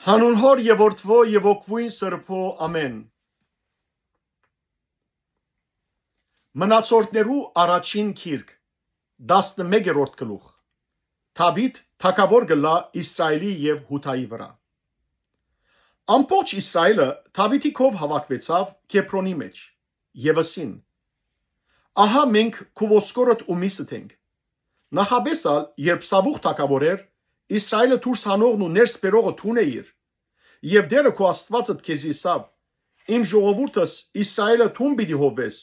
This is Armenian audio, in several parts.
Հանուն հոր եւ որդվո եւ օգվույն սրբո ամեն։ Մնացորդներու առաջին գիրք 11-րդ գլուխ։ Դավիթ թագավոր գլա Իսրայելի եւ Հութայի վրա։ Ամբողջ Իսրայելը Դավիթի կով հավաքվեցավ Քեբրոնի մեջ եւ ասին. Ահա մենք քու ոսկորդ ու միսդ ենք։ Նախաբեսալ երբ Սավուխ թագավոր էր, Իսրայելը դուրս հանողն ու ներս բերողը թուն էիր, եւ դերը քո Աստվածդ քեզի ասավ. իմ ժողովուրդս Իսրայելը թուն պիտի հովես,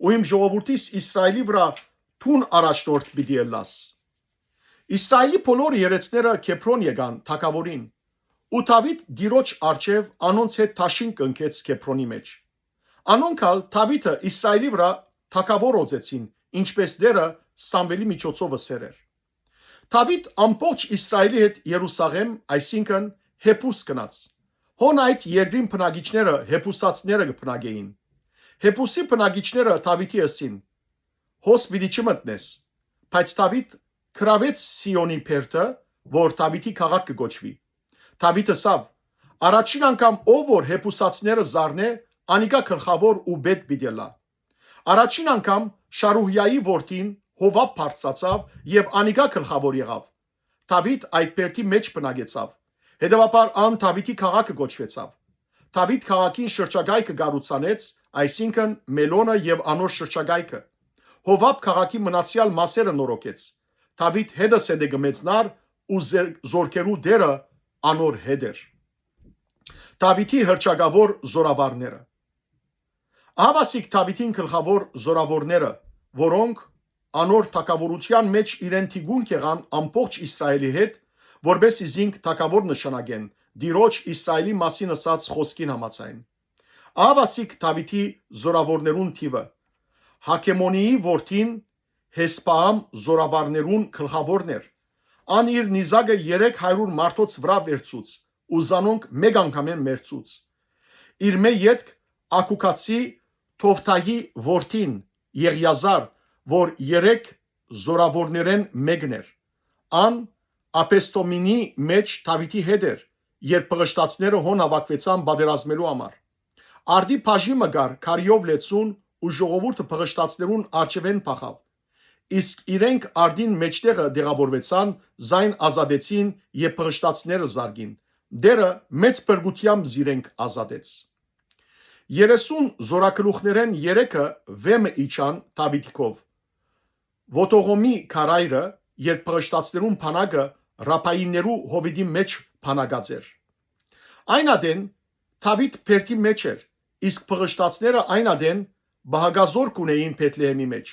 ու իմ ժողովուրդիս Իսրայելի վրա թուն առաջնորդ պիտի ելաս։ Իսրայելի բոլոր երեցները Քեբրոն եկան թագավորին, ու Դավիթ դիրոջ արչև անոնց հետ թաշին կնքեց Քեբրոնի մեջ։ Անոնքալ Դավիթը Իսրայելի վրա թագավոր օծեցին, ինչպես դերը Սամվելի միջոցով ասեր էր։ Դավիթ ամբողջ Իսրայելի հետ Երուսաղեմ, այսինքն Հեփուս գնաց։ Հոն այդ երկրին բնակիչները հեփուսացիները կբնակեին։ Հեփուսի բնակիչները Դավիթի ասին. հոս պիտի չմտնես, բայց Դավիթ քրավեց Սիոնի փերթը, որ Դավիթի քաղաք կգոչվի։ Դավիթ ասավ. առաջին անգամ ով որ հեփուսացիները զարնե, անիկա գլխավոր ու բեդ պիտի լա։ Առաջին անգամ Շարուհյայի որդին Հովաբ բարձրացավ եւ անիկա գլխավոր եղավ։ Դավիթ այդ փերթի մեջ բնակեցավ։ Հետևաբար ան Դավիթի քաղաքը գոչվեցավ։ Դավիթ քաղաքին շրջագայքը գառուցանեց, այսինքն Մելոնը եւ անոր շրջագայքը։ Հովաբ քաղաքի մնացյալ մասերը նորոգեց։ Դավիթ հետս հետ գմեցնար ու զորքերու դերը անոր հետ էր։ Դավիթի հրճագավոր զորավարները։ Ահավասիկ Դավիթին գլխավոր զորավարները, որոնք անոր թագավորության մեջ իրեն թիգուն կեղան ամբողջ Իսրայելի հետ, որբեսի զինք թագավոր նշանակեն, դիրոջ Իսրայելի մասին ասած խոսքին համաձայն։ Ահավասիկ Դավիթի զորավարներուն թիվը։ Հակեմոնիի որդին Հեսպաամ զորավարներուն գլխավորն էր։ Ան իր նիզակը 300 մարդոց վրա վերցուց, ու զանոնք մեկ անգամեն մերցուց։ Իր մեջ ետք Ակուկացի Թովթայի որդին Եղիազար, որ 3 զորավարներեն մեկն էր։ Ան Ապեստոմինի մեջ Դավիթի հետ էր, երբ պղշտացները հոն հավաքվեցան պատերազմելու համար։ Արդի բաժիմը գար քարիով լեցուն ու ժողովուրդը պղշտացներուն արջևեն փախավ։ Իսկ իրենք արդին մեջտեղը դեղավորվեցան, զայն ազատեցին եւ պղշտացները զարգին։ Դերը մեծ բրգությամբ զիրենք ազատեց։ 30 զորակլուխներեն 3-ը վեմը իջան Դավիթով։ Ոտողոմի քարայրը, երբ պղշտացներուն փանակը Ռապայիններու հովիդի մեջ փանագած էր։ Այն ադեն Դավիթ փերթի մեջ էր, իսկ պղշտացները այն ադեն բահագազոր կունեին Փեթլեհեմի մեջ։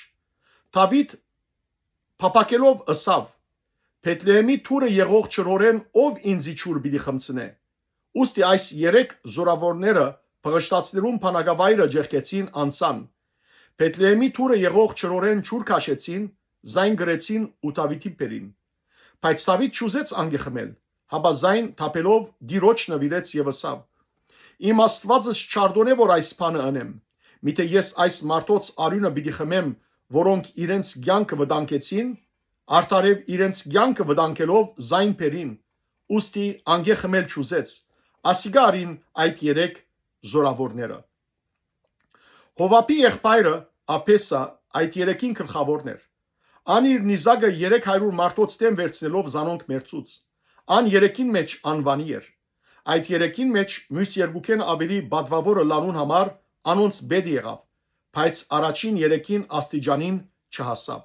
Դավիթ փապակելով ասավ. Փեթլեհեմի թուրը եղող չրորեն ով ինձի ճուր պիտի խմցնե։ Ուստի այս 3 զորավարները պղշտացներուն փանագավայրը ջերկեցին անցան։ Փեթլեհեմի թուրը եղող չրորեն ճուր քաշեցին, զայն գրեցին ու Դավիթի բերին։ Բայց Դավիթ չուզեց անգեխմել, հապա զայն թափելով դիրոջ նվիրեց եւ ասավ. Իմ Աստվածս չարդոնե որ այս բանը անեմ։ Միթե ես այս մարդոց արյունը պիտի խմեմ, որոնք իրենց կյանքը վտանգեցին, արդարև իրենց կյանքը վտանգելով զայն բերին, ուստի անգեխմել չուզեց։ Ասիգա արին այդ 3 զորավարները։ Հովաբի եղբայրը Ափեսա այդ 3-ին գլխավորն էր։ Ան իր նիզակը 300 մարդոց դեմ վերցնելով զանոնք մերցուց։ Ան 3-ին մեջ անվանի էր։ Այդ 3-ին մեջ մյուս երկուքեն ավելի բադվավորը լանուն համար անոնց բեդ եղավ, բայց առաջին 3-ին աստիճանին չհասավ։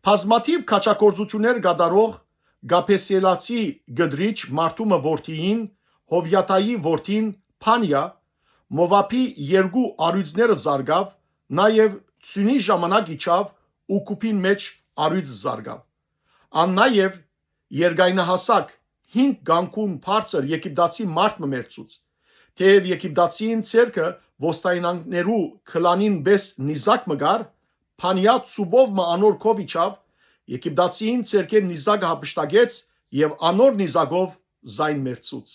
Բազմաթիվ քաչակորձություններ գդարող Գափեսիելացի գդրիչ Մարտումը որդիին Հովյաթայի որդին Փանիա Մովաբի 2 արույցները զարգավ, նաև ցյունի ժամանակ իջավ ու կուպին մեջ արույց զարգավ։ Ան նաև երկայնահասակ 5 գանկուն բարձր Եգիպտացի մարդ մերցուց։ Թեև Եգիպտացին ցերկը ոստայնանքներու քլանին բես նիզակ մգար, Փանիա ծուբով անոր կով իջավ, Եգիպտացին ցերկեն նիզակը հապշտագեց եւ անոր նիզակով զայն մերցուց։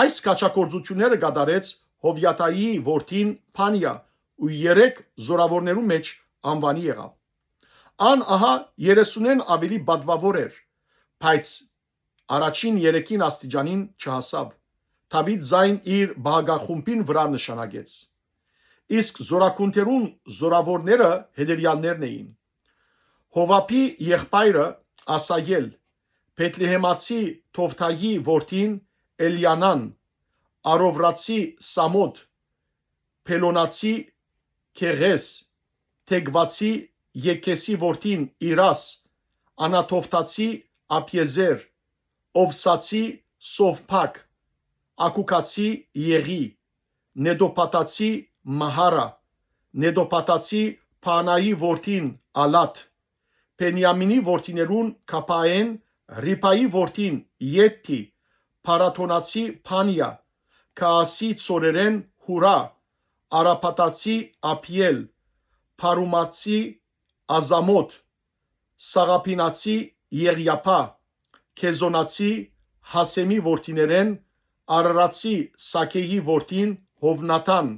Այս քաչակորձությունները գդարեց Հովյաթայի որդին Փանիա ու 3 զորավարներու մեջ անվանի եղավ։ Ան ահա 30-ն ավելի բադվավոր էր, բայց առաջին 3 աստիճանին չհասավ։ Դավիթ զայն իր բաղագախումբին վրա նշանակեց։ Իսկ զորակուններուն զորավորները հետևյալներն էին. Հովապի եղբայրը Ասայել, Բեթլեհեմացի Թովթայի որդին Էլիանան, Արովրացի Սամոթ, Փելոնացի Քեղես, Թեգվացի Եկեսի որդին Իրաս, Անաթոֆտացի Ափիեզեր, Օվսացի Սովփակ, Ակուկացի Եղի, Նեդոպատացի Մահարա, Նեդոպատացի Փանայի որդին Ալաթ, Պենյամինի որդիներուն Քափաեն, Ռիփայի որդին Յեթի, Փարաթոնացի Փանիա, Քաասի ծորերեն Հուրա, Արապատացի Ափիել, Փարումացի Ազամոթ, Սաղափինացի Եղիափա, Քեզոնացի Հասեմի որդիներեն, Արարացի Սաքեի որդին Հովնաթան,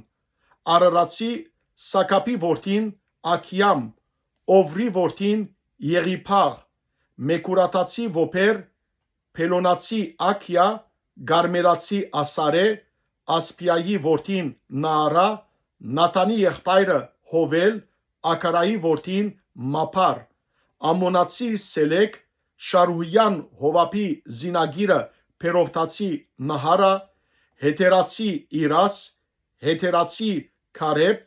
Արարացի Սակափի որդին Աքիամ, Օվրի որդին Եղիփաղ, Մեկուրաթացի Վոփեր, Փելոնացի Աքիա, Գարմելացի Ասարե, Ասպիայի որդին Նաարա, Նաթանի եղբայրը Հովել, Աքարայի որդին Մափար, Ամոնացի Սելեկ, Շարուհյան Հովապի զինագիրը Փերովթացի Նահարա, Հեթերացի Իրաս, Հեթերացի Քարեբ,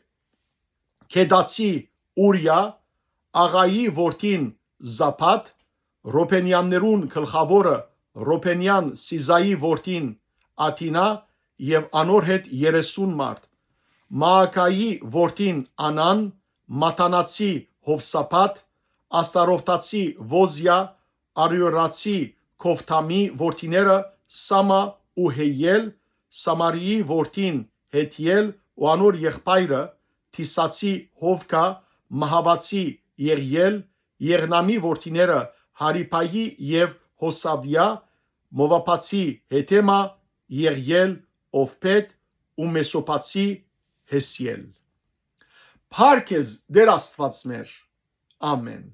Քեդացի Ուրիա, Աղայի որդին Զափաթ, Ռոփենյաններուն գլխավորը Ռոփենյան Սիզայի որդին Աթինա եւ անոր հետ 30 մարդ, Մաակայի որդին Անան, Մաթանացի Հովսափաթ, Աստարովտացի Ոզիա, Արիորացի Քովթամի որդիները Սամա ու Հեյել, Սամարիի որդին Հետիել ու անոր եղբայրը Թիսացի Հովկա, Մահավացի Եղիել, Եղնամի որդիները Հարիփայի եւ Հոսավիա, Մովափացի Հետեմա, Եղիել, Օվփետ ու Մեսոպացի Հեսիել։ Փառք Դեր Աստված մեր։ Ամեն։